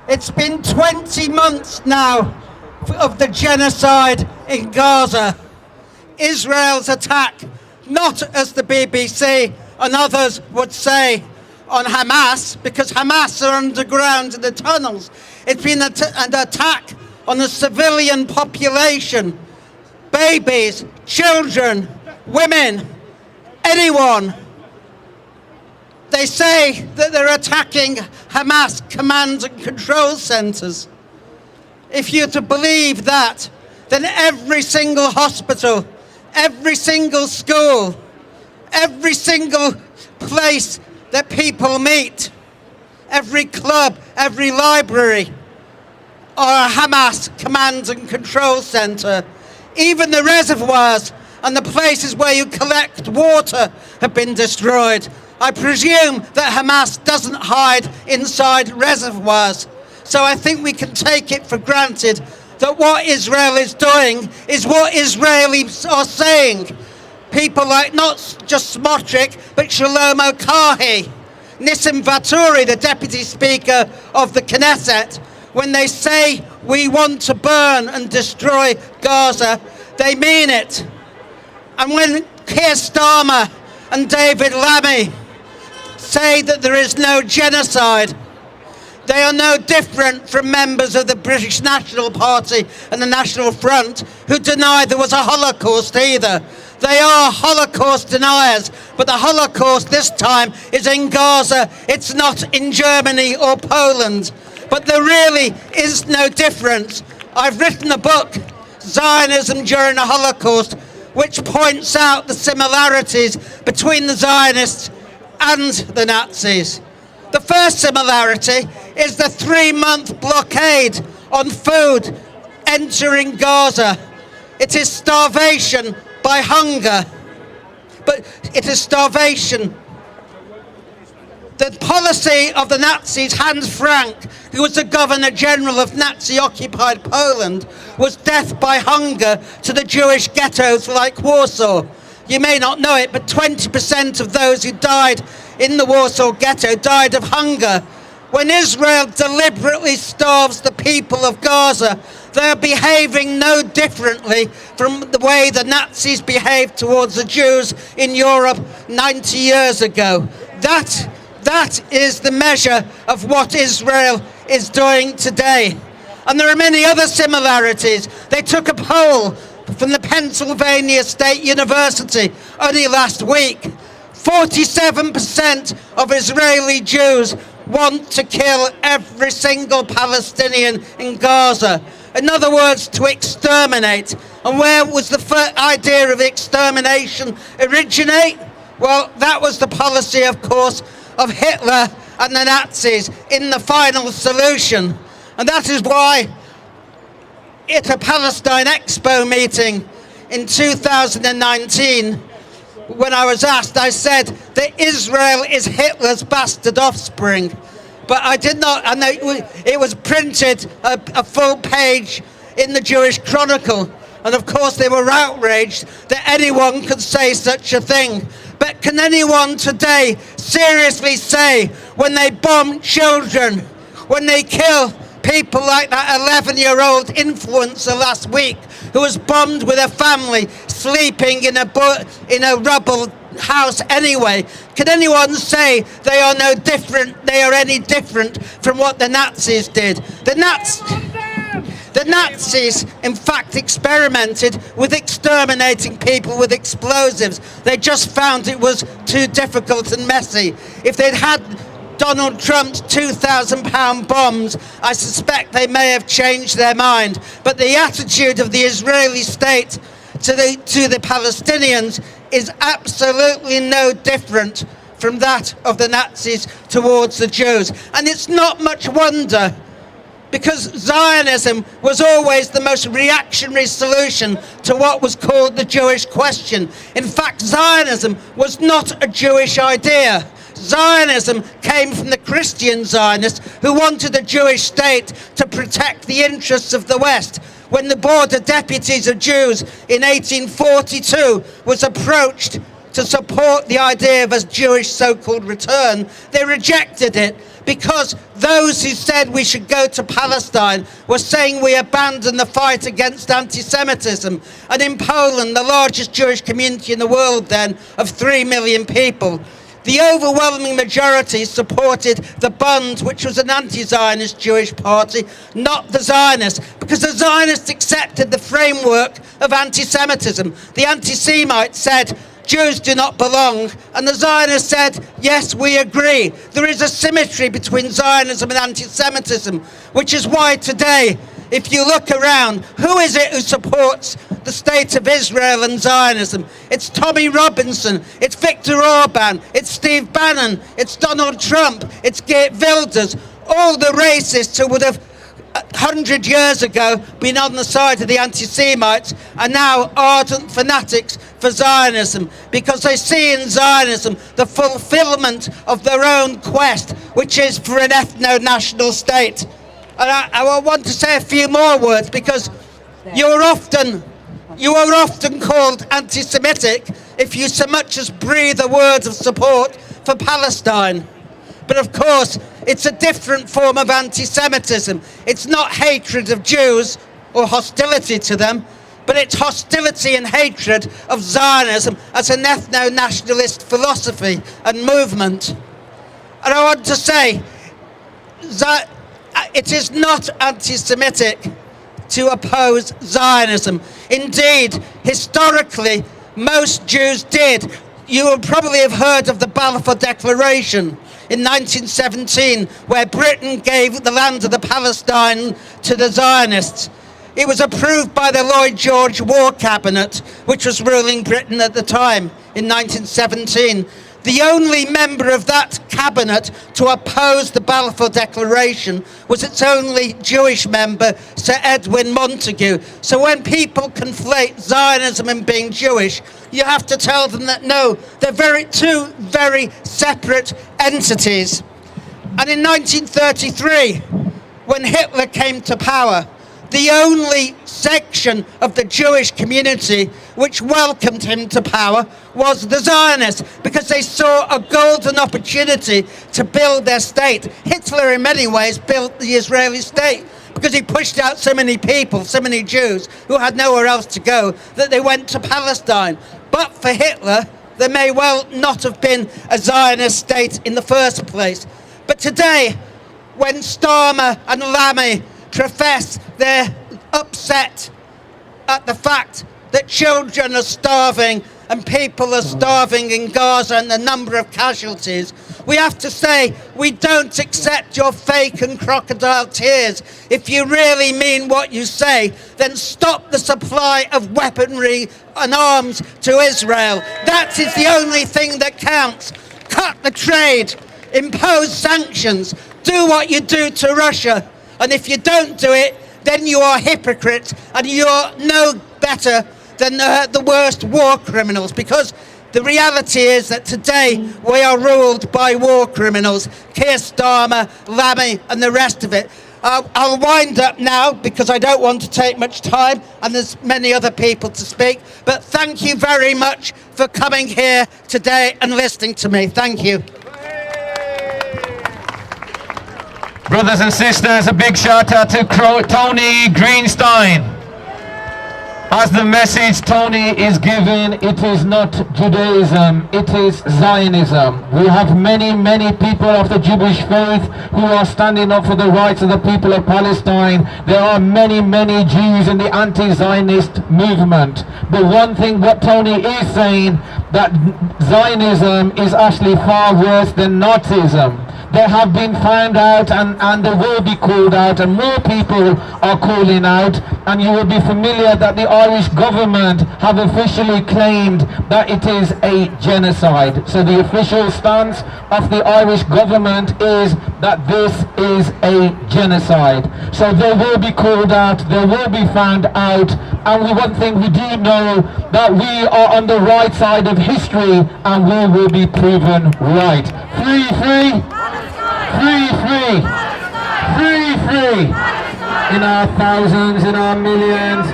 It's been 20 months now of the genocide in Gaza. Israel's attack, not as the BBC and others would say, on Hamas, because Hamas are underground in the tunnels. It's been an attack on the civilian population, babies, children, women, anyone. They say that they're attacking Hamas command and control centers. If you're to believe that, then every single hospital, every single school, every single place that people meet, every club, every library, are a Hamas command and control center. Even the reservoirs and the places where you collect water have been destroyed. I presume that Hamas doesn't hide inside reservoirs. So I think we can take it for granted that what Israel is doing is what Israelis are saying. People like not just Smotrich, but Shalom Okahi, Nissim Vaturi, the Deputy Speaker of the Knesset, when they say we want to burn and destroy Gaza, they mean it. And when Keir Starmer and David Lammy say that there is no genocide, they are no different from members of the British National Party and the National Front who deny there was a Holocaust either. They are Holocaust deniers, but the Holocaust this time is in Gaza. It's not in Germany or Poland. But there really is no difference. I've written a book, Zionism During the Holocaust, which points out the similarities between the Zionists and the Nazis. The first similarity is the 3-month blockade on food entering Gaza. It is starvation by hunger, but it is starvation. The policy of the Nazis, Hans Frank, who was the Governor General of Nazi-occupied Poland, was death by hunger to the Jewish ghettos like Warsaw. You may not know it, but 20% of those who died in the Warsaw ghetto died of hunger. When Israel deliberately starves the people of Gaza, they're behaving no differently from the way the Nazis behaved towards the Jews in Europe 90 years ago. That is the measure of what Israel is doing today. And there are many other similarities. They took a poll from the Pennsylvania State University only last week. 47% of Israeli Jews want to kill every single Palestinian in Gaza. In other words, to exterminate. And where was the idea of extermination originate? Well, that was the policy, of course, of Hitler and the Nazis in the final solution. And that is why at a Palestine Expo meeting in 2019, when I was asked, I said that Israel is Hitler's bastard offspring. But I did not, and it was printed a full page in the Jewish Chronicle. And of course they were outraged that anyone could say such a thing. But can anyone today seriously say, when they bomb children, when they kill people like that 11-year-old influencer last week who was bombed with a family sleeping in a rubble house anyway, can anyone say they are no different, they are any different from what the Nazis did? The Nazis, in fact, experimented with exterminating people with explosives. They just found it was too difficult and messy. If they'd had Donald Trump's 2,000-pound bombs, I suspect they may have changed their mind. But the attitude of the Israeli state to the Palestinians is absolutely no different from that of the Nazis towards the Jews. And it's not much wonder, because Zionism was always the most reactionary solution to what was called the Jewish question. In fact, Zionism was not a Jewish idea. Zionism came from the Christian Zionists who wanted a Jewish state to protect the interests of the West. When the Board of Deputies of Jews in 1842 was approached to support the idea of a Jewish so-called return, they rejected it because those who said we should go to Palestine were saying we abandon the fight against anti-Semitism. And in Poland, the largest Jewish community in the world then, of 3 million people, the overwhelming majority supported the Bund, which was an anti-Zionist Jewish party, not the Zionists, because the Zionists accepted the framework of anti-Semitism. The anti-Semites said, Jews do not belong, and the Zionists said, yes, we agree. There is a symmetry between Zionism and anti-Semitism, which is why today, if you look around, who is it who supports the state of Israel and Zionism? It's Tommy Robinson, it's Viktor Orban, it's Steve Bannon, it's Donald Trump, it's Geert Wilders, all the racists who would have 100 years ago been on the side of the anti-Semites are now ardent fanatics for Zionism, because they see in Zionism the fulfillment of their own quest, which is for an ethno-national state. And I want to say a few more words, because you are often called anti-Semitic if you so much as breathe a word of support for Palestine. But of course, it's a different form of anti-Semitism. It's not hatred of Jews or hostility to them, but it's hostility and hatred of Zionism as an ethno-nationalist philosophy and movement. And I want to say that it is not anti-Semitic to oppose Zionism. Indeed, historically, most Jews did. You will probably have heard of the Balfour Declaration in 1917, where Britain gave the land of the Palestine to the Zionists. It was approved by the Lloyd George War Cabinet, which was ruling Britain at the time in 1917. The only member of that cabinet to oppose the Balfour Declaration was its only Jewish member, Sir Edwin Montagu. So when people conflate Zionism and being Jewish, you have to tell them that no, they're two very separate entities. And in 1933, when Hitler came to power, the only section of the Jewish community which welcomed him to power was the Zionists, because they saw a golden opportunity to build their state. Hitler, in many ways, built the Israeli state because he pushed out so many people, so many Jews who had nowhere else to go, that they went to Palestine. But for Hitler, there may well not have been a Zionist state in the first place. But today, when Starmer and Lamy profess they're upset at the fact that children are starving and people are starving in Gaza and the number of casualties, we have to say we don't accept your fake and crocodile tears. If you really mean what you say, then stop the supply of weaponry and arms to Israel. That is the only thing that counts. Cut the trade, impose sanctions, do what you do to Russia. And if you don't do it, then you are hypocrites and you're no better than the worst war criminals, because the reality is that today we are ruled by war criminals, Keir Starmer, Lamy and the rest of it. I'll wind up now because I don't want to take much time and there's many other people to speak, but thank you very much for coming here today and listening to me. Thank you. Brothers and sisters, a big shout out to Tony Greenstein. As the message Tony is given, it is not Judaism, it is Zionism. We have many people of the Jewish faith who are standing up for the rights of the people of Palestine. There are many Jews in the anti-Zionist movement. But one thing what Tony is saying, that Zionism is actually far worse than Nazism. They have been found out and they will be called out, and more people are calling out, and you will be familiar that the Irish government have officially claimed that it is a genocide. So the official stance of the Irish government is that this is a genocide. So they will be called out, they will be found out, and one thing we do know, that we are on the right side of history and we will be proven right. Free! Free! In our thousands, in our millions.